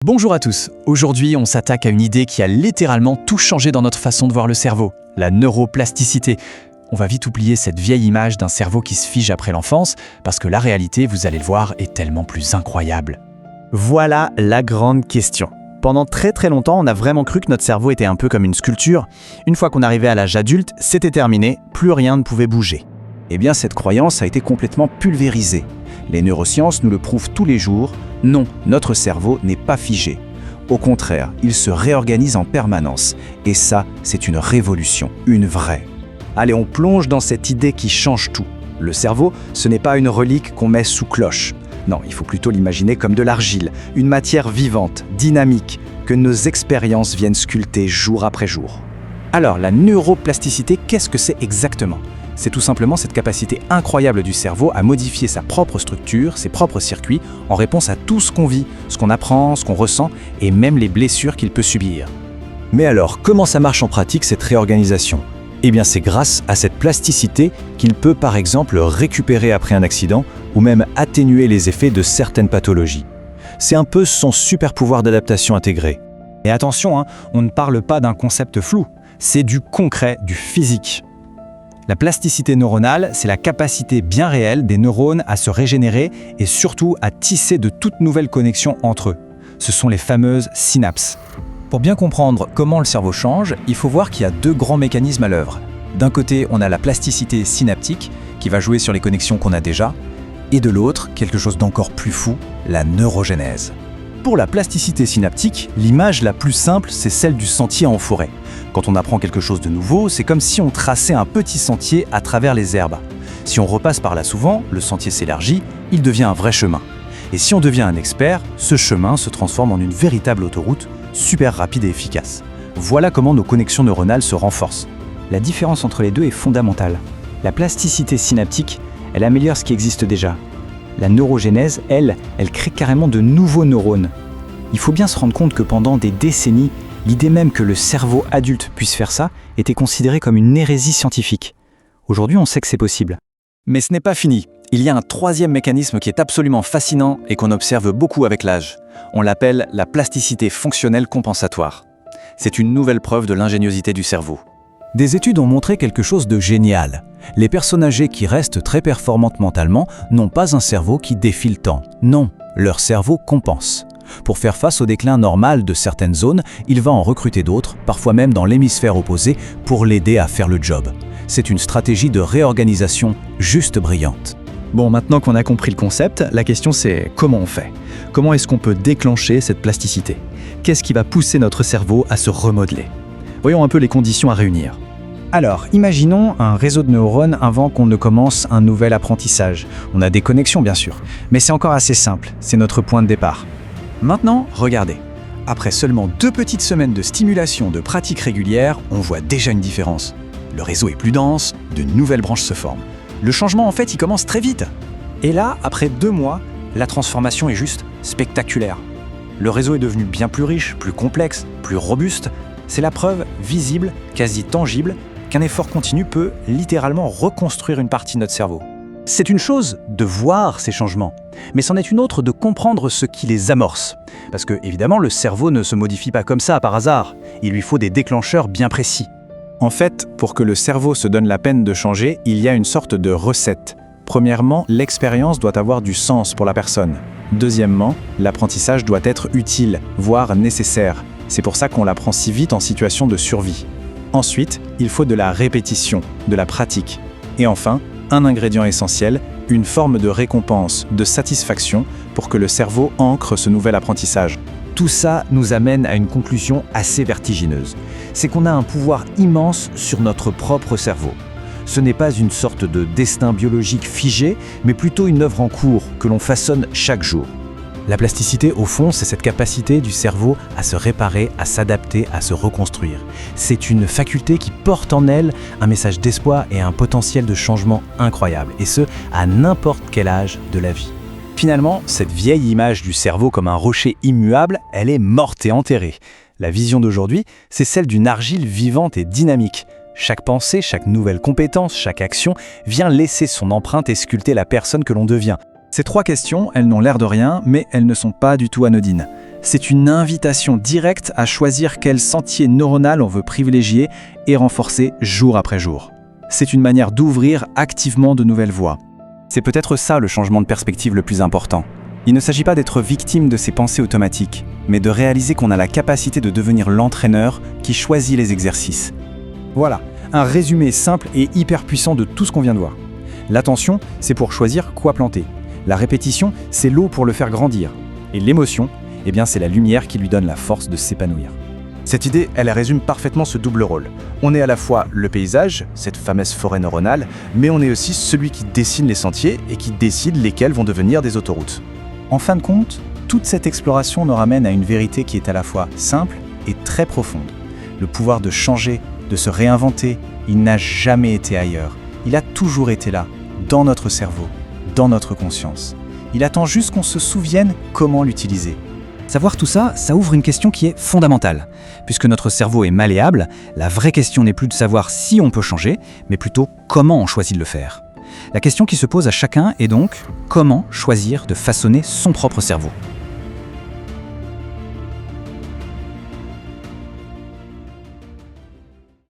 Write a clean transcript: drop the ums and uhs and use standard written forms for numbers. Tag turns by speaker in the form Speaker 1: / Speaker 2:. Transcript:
Speaker 1: Bonjour à tous, aujourd'hui on s'attaque à une idée qui a littéralement tout changé dans notre façon de voir le cerveau, la neuroplasticité. On va vite oublier cette vieille image d'un cerveau qui se fige après l'enfance, parce que la réalité, vous allez le voir, est tellement plus incroyable.
Speaker 2: Voilà la grande question. Pendant très longtemps, on a vraiment cru que notre cerveau était un peu comme une sculpture. Une fois qu'on arrivait à l'âge adulte, c'était terminé, plus rien ne pouvait bouger.
Speaker 3: Eh bien, cette croyance a été complètement pulvérisée. Les neurosciences nous le prouvent tous les jours. Non, notre cerveau n'est pas figé. Au contraire, il se réorganise en permanence. Et ça, c'est une révolution, une vraie. Allez, on plonge dans cette idée qui change tout. Le cerveau, ce n'est pas une relique qu'on met sous cloche. Non, il faut plutôt l'imaginer comme de l'argile, une matière vivante, dynamique, que nos expériences viennent sculpter jour après jour. Alors, la neuroplasticité, qu'est-ce que c'est exactement ? C'est tout simplement cette capacité incroyable du cerveau à modifier sa propre structure, ses propres circuits, en réponse à tout ce qu'on vit, ce qu'on apprend, ce qu'on ressent, et même les blessures qu'il peut subir.
Speaker 4: Mais alors, comment ça marche en pratique cette réorganisation ? Eh bien, c'est grâce à cette plasticité qu'il peut par exemple récupérer après un accident ou même atténuer les effets de certaines pathologies. C'est un peu son super pouvoir d'adaptation intégré.
Speaker 2: Et attention, on ne parle pas d'un concept flou, c'est du concret, du physique. La plasticité neuronale, c'est la capacité bien réelle des neurones à se régénérer et surtout à tisser de toutes nouvelles connexions entre eux. Ce sont les fameuses synapses. Pour bien comprendre comment le cerveau change, il faut voir qu'il y a deux grands mécanismes à l'œuvre. D'un côté, on a la plasticité synaptique, qui va jouer sur les connexions qu'on a déjà, et de l'autre, quelque chose d'encore plus fou, la neurogénèse. Pour la plasticité synaptique, l'image la plus simple, c'est celle du sentier en forêt. Quand on apprend quelque chose de nouveau, c'est comme si on traçait un petit sentier à travers les herbes. Si on repasse par là souvent, le sentier s'élargit, il devient un vrai chemin. Et si on devient un expert, ce chemin se transforme en une véritable autoroute, super rapide et efficace. Voilà comment nos connexions neuronales se renforcent.
Speaker 5: La différence entre les deux est fondamentale. La plasticité synaptique, elle améliore ce qui existe déjà. La neurogénèse, elle crée carrément de nouveaux neurones. Il faut bien se rendre compte que pendant des décennies, l'idée même que le cerveau adulte puisse faire ça était considérée comme une hérésie scientifique. Aujourd'hui, on sait que c'est possible.
Speaker 3: Mais ce n'est pas fini. Il y a un troisième mécanisme qui est absolument fascinant et qu'on observe beaucoup avec l'âge. On l'appelle la plasticité fonctionnelle compensatoire. C'est une nouvelle preuve de l'ingéniosité du cerveau.
Speaker 4: Des études ont montré quelque chose de génial. Les personnes âgées qui restent très performantes mentalement n'ont pas un cerveau qui défie le temps. Non, leur cerveau compense. Pour faire face au déclin normal de certaines zones, il va en recruter d'autres, parfois même dans l'hémisphère opposé, pour l'aider à faire le job. C'est une stratégie de réorganisation juste brillante.
Speaker 2: Bon, maintenant qu'on a compris le concept, la question c'est comment on fait ? Comment est-ce qu'on peut déclencher cette plasticité ? Qu'est-ce qui va pousser notre cerveau à se remodeler ? Voyons un peu les conditions à réunir. Alors, imaginons un réseau de neurones avant qu'on ne commence un nouvel apprentissage. On a des connexions bien sûr, mais c'est encore assez simple, c'est notre point de départ. Maintenant, regardez. Après seulement 2 petites semaines de stimulation de pratique régulière, on voit déjà une différence. Le réseau est plus dense, de nouvelles branches se forment. Le changement, en fait, il commence très vite. Et là, après 2 mois, la transformation est juste spectaculaire. Le réseau est devenu bien plus riche, plus complexe, plus robuste. C'est la preuve visible, quasi tangible, qu'un effort continu peut littéralement reconstruire une partie de notre cerveau. C'est une chose de voir ces changements, mais c'en est une autre de comprendre ce qui les amorce. Parce que, évidemment, le cerveau ne se modifie pas comme ça par hasard. Il lui faut des déclencheurs bien précis. En fait, pour que le cerveau se donne la peine de changer, il y a une sorte de recette. Premièrement, l'expérience doit avoir du sens pour la personne. Deuxièmement, l'apprentissage doit être utile, voire nécessaire. C'est pour ça qu'on l'apprend si vite en situation de survie. Ensuite, il faut de la répétition, de la pratique. Et enfin, un ingrédient essentiel, une forme de récompense, de satisfaction pour que le cerveau ancre ce nouvel apprentissage. Tout ça nous amène à une conclusion assez vertigineuse. C'est qu'on a un pouvoir immense sur notre propre cerveau. Ce n'est pas une sorte de destin biologique figé, mais plutôt une œuvre en cours que l'on façonne chaque jour. La plasticité, au fond, c'est cette capacité du cerveau à se réparer, à s'adapter, à se reconstruire. C'est une faculté qui porte en elle un message d'espoir et un potentiel de changement incroyable, et ce, à n'importe quel âge de la vie. Finalement, cette vieille image du cerveau comme un rocher immuable, elle est morte et enterrée. La vision d'aujourd'hui, c'est celle d'une argile vivante et dynamique. Chaque pensée, chaque nouvelle compétence, chaque action vient laisser son empreinte et sculpter la personne que l'on devient. Ces 3 questions, elles n'ont l'air de rien, mais elles ne sont pas du tout anodines. C'est une invitation directe à choisir quel sentier neuronal on veut privilégier et renforcer jour après jour. C'est une manière d'ouvrir activement de nouvelles voies.
Speaker 4: C'est peut-être ça le changement de perspective le plus important. Il ne s'agit pas d'être victime de ces pensées automatiques, mais de réaliser qu'on a la capacité de devenir l'entraîneur qui choisit les exercices.
Speaker 2: Voilà, un résumé simple et hyper puissant de tout ce qu'on vient de voir. L'attention, c'est pour choisir quoi planter. La répétition, c'est l'eau pour le faire grandir. Et l'émotion, eh bien, c'est la lumière qui lui donne la force de s'épanouir.
Speaker 3: Cette idée, elle résume parfaitement ce double rôle. On est à la fois le paysage, cette fameuse forêt neuronale, mais on est aussi celui qui dessine les sentiers et qui décide lesquels vont devenir des autoroutes.
Speaker 4: En fin de compte, toute cette exploration nous ramène à une vérité qui est à la fois simple et très profonde. Le pouvoir de changer, de se réinventer, il n'a jamais été ailleurs. Il a toujours été là, dans notre cerveau, dans notre conscience. Il attend juste qu'on se souvienne comment l'utiliser.
Speaker 5: Savoir tout ça, ça ouvre une question qui est fondamentale. Puisque notre cerveau est malléable, la vraie question n'est plus de savoir si on peut changer, mais plutôt comment on choisit de le faire. La question qui se pose à chacun est donc comment choisir de façonner son propre cerveau.